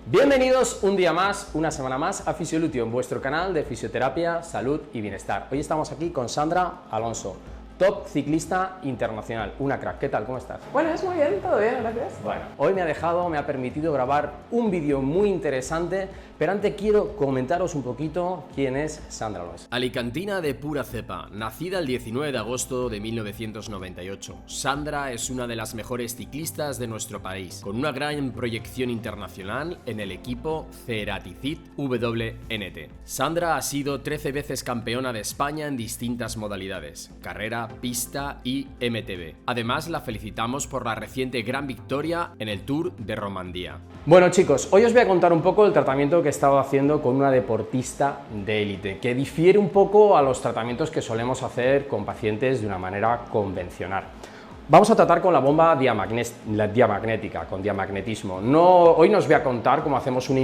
Bienvenidos un día más, una semana más a Fisiolution, vuestro canal de fisioterapia, salud y bienestar. Hoy estamos aquí con Sandra Alonso, top ciclista internacional, una crack. ¿Qué tal? ¿Cómo estás? Bueno, es muy bien, todo bien, gracias. Bueno, hoy me ha permitido grabar un vídeo muy interesante, pero antes quiero comentaros un poquito quién es Sandra Alonso. Alicantina de pura cepa, nacida el 19 de agosto de 1998. Sandra es una de las mejores ciclistas de nuestro país, con una gran proyección internacional en el equipo Ceratizid WNT. Sandra ha sido 13 veces campeona de España en distintas modalidades, carrera, pista y MTB. Además, la felicitamos por la reciente gran victoria en el Tour de Romandía. Bueno chicos, hoy os voy a contar un poco el tratamiento que he estado haciendo con una deportista de élite, que difiere un poco a los tratamientos que solemos hacer con pacientes de una manera convencional. Vamos a tratar con la bomba diamagnética, con diamagnetismo. Hoy nos voy a contar cómo hacemos una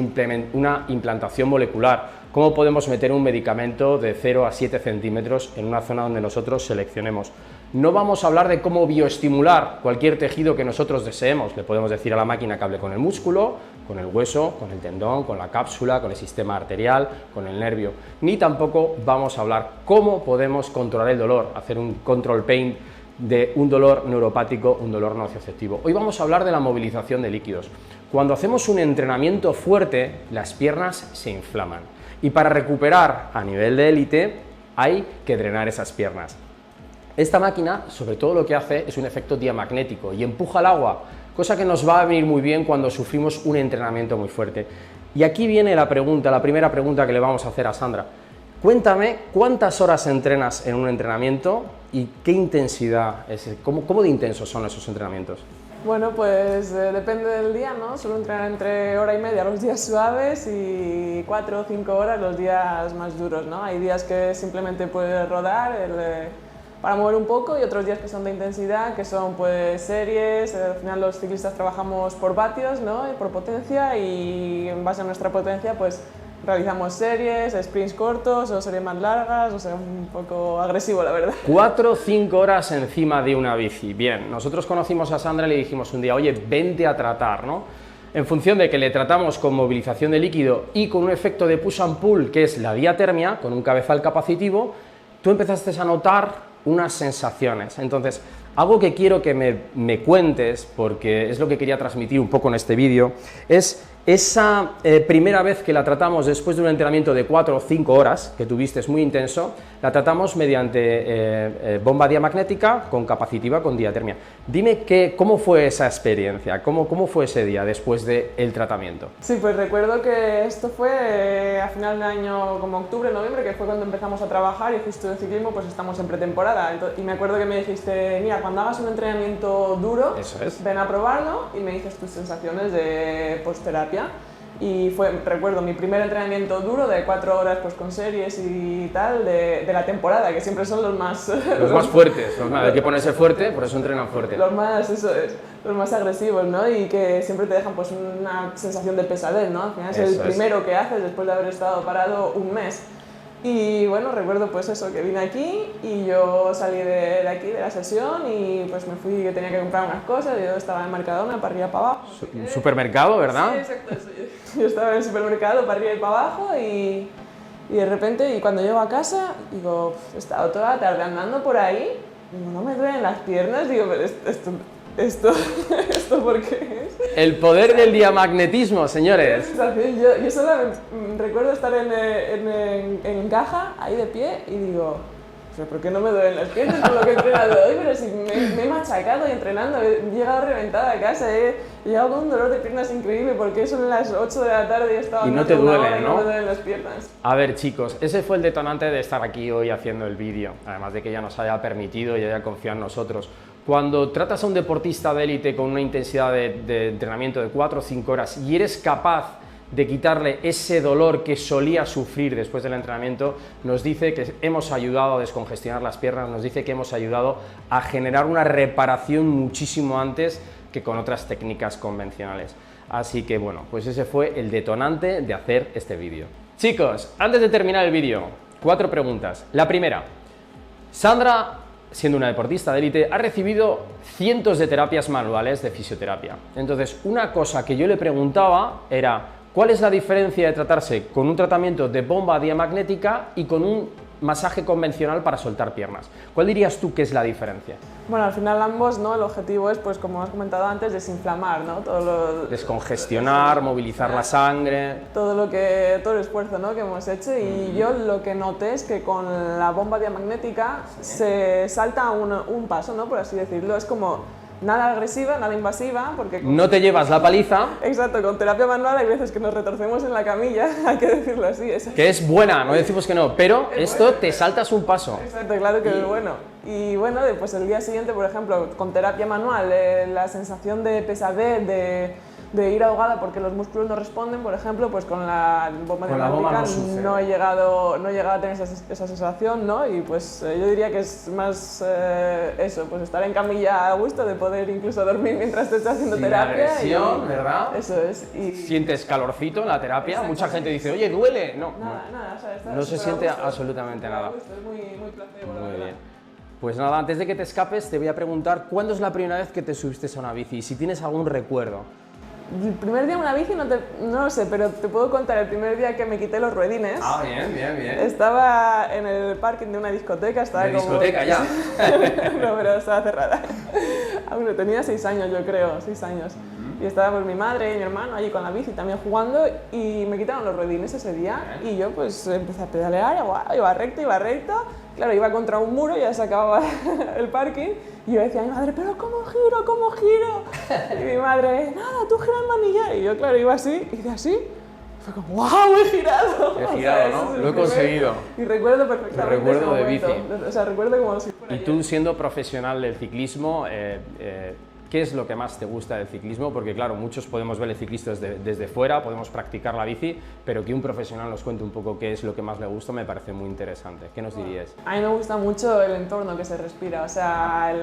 implantación molecular, cómo podemos meter un medicamento de 0 a 7 centímetros en una zona donde nosotros seleccionemos. No vamos a hablar de cómo bioestimular cualquier tejido que nosotros deseemos. Le podemos decir a la máquina que hable con el músculo, con el hueso, con el tendón, con la cápsula, con el sistema arterial, con el nervio. Ni tampoco vamos a hablar cómo podemos controlar el dolor, hacer un control pain de un dolor neuropático, un dolor nocioceptivo. Hoy vamos a hablar de la movilización de líquidos. Cuando hacemos un entrenamiento fuerte, las piernas se inflaman y para recuperar a nivel de élite hay que drenar esas piernas. Esta máquina, sobre todo lo que hace es un efecto diamagnético y empuja el agua, cosa que nos va a venir muy bien cuando sufrimos un entrenamiento muy fuerte. Y aquí viene la primera pregunta que le vamos a hacer a Sandra. Cuéntame, ¿cuántas horas entrenas en un entrenamiento y qué intensidad es? ¿Cómo de intensos son esos entrenamientos? Bueno, pues depende del día, ¿no? Suelo entrenar entre hora y media los días suaves y 4 o 5 horas los días más duros, ¿no? Hay días que simplemente puedes rodar para mover un poco y otros días que son de intensidad, que son pues series. Al final los ciclistas trabajamos por vatios, ¿no? Y por potencia, y en base a nuestra potencia pues realizamos series, sprints cortos o series más largas, o sea, un poco agresivo la verdad. 4 o 5 horas encima de una bici. Bien, nosotros conocimos a Sandra y le dijimos un día, oye, vente a tratar, ¿no? En función de que le tratamos con movilización de líquido y con un efecto de push and pull, que es la diatermia, con un cabezal capacitivo, tú empezaste a notar unas sensaciones. Entonces, algo que quiero que me cuentes, porque es lo que quería transmitir un poco en este vídeo, es esa primera vez que la tratamos después de un entrenamiento de 4 o 5 horas, que tuviste, es muy intenso, la tratamos mediante bomba diamagnética con capacitiva, con diatermia. Dime cómo fue esa experiencia, cómo fue ese día después del tratamiento. Sí, pues recuerdo que esto fue a final de año, como octubre, noviembre, que fue cuando empezamos a trabajar, y justo en ciclismo pues estamos en pretemporada. Y me acuerdo que me dijiste, mira, cuando hagas un entrenamiento duro, ven a probarlo y me dices tus sensaciones de post-terapia. Y recuerdo mi primer entrenamiento duro de 4 horas pues con series y tal de la temporada, que siempre son los más fuertes, hay que ponerse fuerte, por eso entrenan fuerte. Los más agresivos, ¿no? Y que siempre te dejan pues una sensación de pesadez, ¿no? Al final es el primero que haces después de haber estado parado un mes. Y bueno, recuerdo pues eso, que vine aquí y yo salí de aquí, de la sesión, y pues me fui, que tenía que comprar unas cosas, y yo estaba en el Mercadona, para arriba y para abajo. Un supermercado, ¿verdad? Sí, exacto. Yo estaba en el supermercado, para arriba y para abajo, y de repente, y cuando llego a casa, digo, he estado toda la tarde andando por ahí, digo, no me duelen las piernas, digo, pero ¿esto por qué es? El poder del diamagnetismo, señores. Yo solo recuerdo estar en caja, ahí de pie, y digo, ¿pero por qué no me duelen las piernas con lo que he entrenado hoy? Pero si me he machacado y entrenando, he llegado reventada a casa, he llegado con un dolor de piernas increíble, porque son las 8 de la tarde y he estado... Y no te duelen, ¿no? No me duelen las piernas. A ver chicos, ese fue el detonante de estar aquí hoy haciendo el vídeo, además de que ella nos haya permitido y haya confiado en nosotros. Cuando tratas a un deportista de élite con una intensidad de entrenamiento de 4 o 5 horas y eres capaz de quitarle ese dolor que solía sufrir después del entrenamiento, nos dice que hemos ayudado a descongestionar las piernas, nos dice que hemos ayudado a generar una reparación muchísimo antes que con otras técnicas convencionales. Así que bueno, pues ese fue el detonante de hacer este vídeo. Chicos, antes de terminar el vídeo, 4 preguntas. La primera, Sandra, siendo una deportista de élite, ha recibido cientos de terapias manuales de fisioterapia. Entonces, una cosa que yo le preguntaba era, ¿Cuál es la diferencia de tratarse con un tratamiento de bomba diamagnética y con un masaje convencional para soltar piernas? ¿Cuál dirías tú que es la diferencia? Bueno, al final ambos, ¿no? El objetivo es, pues como has comentado antes, desinflamar, ¿no? Descongestionar, movilizar la sangre. Todo el esfuerzo, ¿no? que hemos hecho, y yo lo que noté es que con la bomba diamagnética se salta un paso, ¿no? Por así decirlo. Es como nada agresiva, nada invasiva, porque... No te llevas la paliza. Exacto, con terapia manual hay veces que nos retorcemos en la camilla, hay que decirlo así. Que es buena, no decimos que no, pero esto te saltas un paso. Exacto, claro que es bueno. Y bueno, pues el día siguiente, por ejemplo, con terapia manual, la sensación de pesadez, de ir ahogada porque los músculos no responden, por ejemplo, pues con la bomba diamagnética no he llegado a tener esa sensación, ¿no? Y pues yo diría que es más eso, pues estar en camilla a gusto, de poder incluso dormir mientras te estás haciendo terapia. Agresión, ¿verdad? Eso es. Y sientes calorcito en la terapia. Mucha gente dice, oye, ¿duele? No, nada, o sea, no se siente absolutamente nada. Es muy placebo, muy bien. Pues nada, antes de que te escapes, te voy a preguntar ¿cuándo es la primera vez que te subiste a una bici? Y si tienes algún recuerdo. El primer día en una bici no lo sé, pero te puedo contar el primer día que me quité los ruedines. Ah, bien. Estaba en el parking de una discoteca. ¿Discoteca ya? No, pero estaba cerrada. Bueno, tenía 6 años, yo creo, 6 años. Y estaba pues mi madre y mi hermano allí con la bici también jugando, y me quitaron los ruedines ese día. Y yo pues empecé a pedalear, iba recto. Claro, iba contra un muro y ya se acababa el parking. Y yo decía a mi madre, ¿pero cómo giro? Y mi madre, nada, tú gira el manillar. Y yo, claro, iba así, y hice así. Fue como, ¡wow! ¡He girado! He girado, ¿no? Lo he conseguido. Y recuerdo perfectamente. Recuerdo de bici. O sea, recuerdo como si fuera. Y tú, siendo profesional del ciclismo, ¿qué es lo que más te gusta del ciclismo? Porque claro, muchos podemos ver el ciclismo desde fuera, podemos practicar la bici, pero que un profesional nos cuente un poco qué es lo que más le gusta me parece muy interesante. ¿Qué nos dirías? A mí me gusta mucho el entorno que se respira, o sea,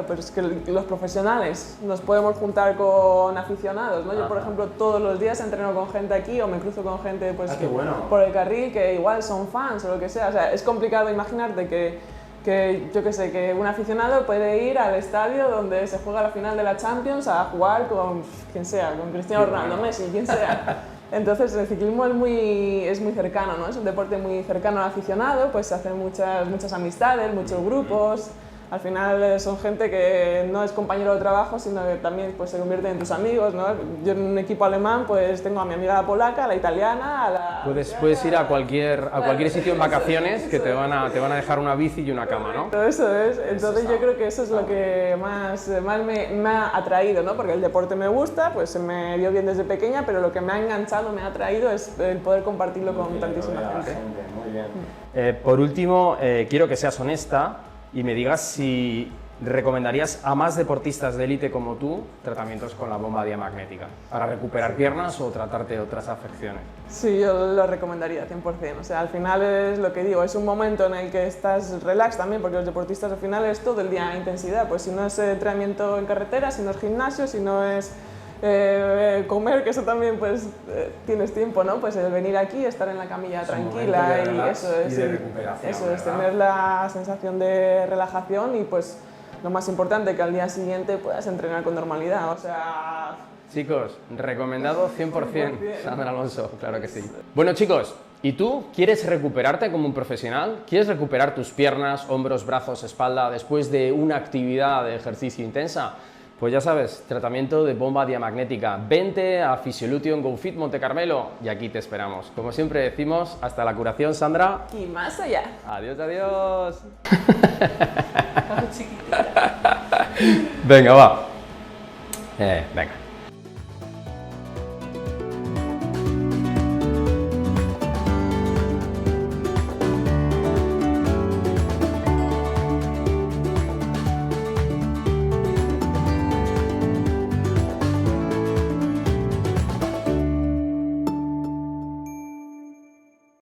pues es que los profesionales nos podemos juntar con aficionados, ¿no? Yo, por ejemplo, todos los días entreno con gente aquí o me cruzo con gente pues, qué bueno. por el carril que igual son fans o lo que sea. O sea, es complicado imaginarte que yo qué sé, que un aficionado puede ir al estadio donde se juega la final de la Champions a jugar con quien sea, con Cristiano Ronaldo, Messi, quien sea. Entonces el ciclismo es muy cercano, ¿no? Es un deporte muy cercano al aficionado, pues se hacen muchas amistades, muchos grupos. Al final son gente que no es compañero de trabajo, sino que también pues, se convierten en tus amigos, ¿no? Yo en un equipo alemán pues tengo a mi amiga la polaca, la italiana, a la... Puedes ir a cualquier sitio en vacaciones que te van a dejar una bici y una cama, ¿no? Eso es. Entonces yo creo que eso es lo que más me ha atraído, ¿no? Porque el deporte me gusta, pues se me dio bien desde pequeña, pero lo que me ha enganchado, me ha atraído es el poder compartirlo con tantísima gente. Muy bien. Por último, quiero que seas honesta y me digas si recomendarías a más deportistas de élite como tú tratamientos con la bomba diamagnética para recuperar piernas o tratarte de otras afecciones. Sí, yo lo recomendaría 100%. O sea, al final es lo que digo, es un momento en el que estás relax también, porque los deportistas al final es todo el día intensidad. Pues si no es entrenamiento en carretera, si no es gimnasio, si no es comer, que eso también pues tienes tiempo, ¿no? Pues el venir aquí, estar en la camilla tranquila y eso es, y de recuperación, eso es tener la sensación de relajación y pues lo más importante que al día siguiente puedas entrenar con normalidad, o sea... Chicos, recomendado 100%, Sandra Alonso, claro que sí. Bueno chicos, ¿y tú quieres recuperarte como un profesional? ¿Quieres recuperar tus piernas, hombros, brazos, espalda después de una actividad de ejercicio intensa? Pues ya sabes, tratamiento de bomba diamagnética. Vente a Physiolution GoFit Monte Carmelo y aquí te esperamos. Como siempre decimos, hasta la curación, Sandra. Y más allá. Adiós, adiós. Venga, va. Venga.